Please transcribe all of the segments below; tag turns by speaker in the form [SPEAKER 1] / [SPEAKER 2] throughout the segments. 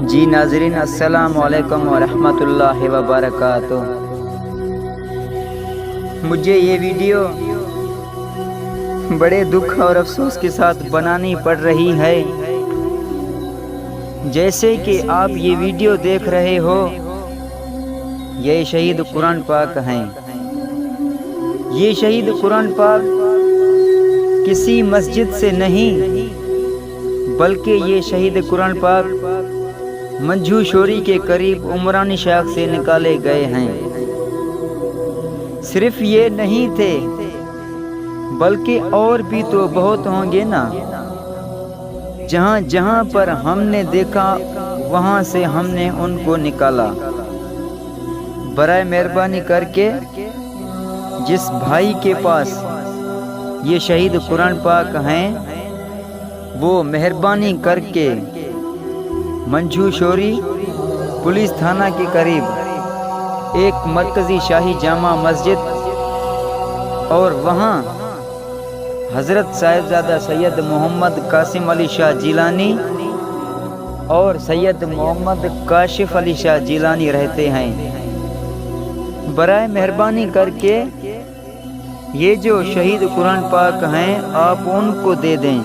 [SPEAKER 1] जी नाज़रीन, अस्सलाम वालेकुम व रहमतुल्लाहि व बरकातुह। मुझे ये वीडियो बड़े दुख और अफसोस के साथ बनानी पड़ रही है। जैसे कि आप ये वीडियो देख रहे हो, ये शहीद कुरान पाक हैं। ये शहीद कुरान पाक किसी मस्जिद से नहीं, बल्कि ये शहीद कुरान पाक मंजू शोरी के करीब उमरानी शाख से निकाले गए हैं। सिर्फ ये नहीं थे, बल्कि और भी तो बहुत होंगे ना। जहाँ जहाँ पर हमने देखा, वहाँ से हमने उनको निकाला। बराए मेहरबानी करके जिस भाई के पास ये शहीद कुरान पाक हैं, वो मेहरबानी करके मंजू शोरी पुलिस थाना के करीब एक मरकज़ी शाही जामा मस्जिद और वहाँ हज़रत साहिबजादा सैयद मोहम्मद कासिम अली शाह जिलानी और सैयद मोहम्मद काशिफ अली शाह जिलानी रहते हैं। बराए मेहरबानी करके ये जो शहीद कुरान पाक हैं, आप उनको दे दें।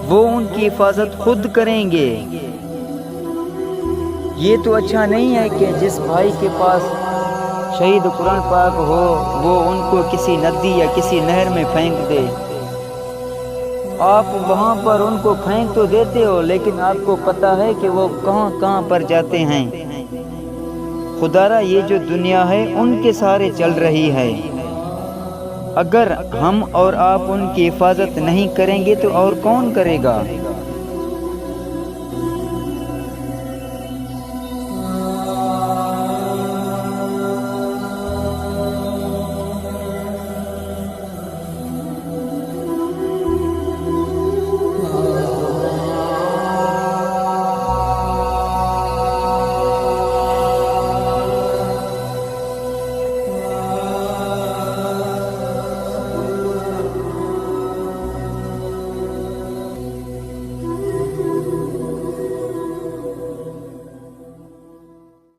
[SPEAKER 1] वो उनकी हिफाजत खुद करेंगे। ये तो अच्छा नहीं है कि जिस भाई के पास शहीद कुरान पाक हो, वो उनको किसी नदी या किसी नहर में फेंक दे। आप वहाँ पर उनको फेंक तो देते हो, लेकिन आपको पता है कि वो कहाँ कहाँ पर जाते हैं। खुदारा ये जो दुनिया है, उनके सहारे चल रही है। अगर हम और आप उनकी हिफाजत नहीं करेंगे तो और कौन करेगा।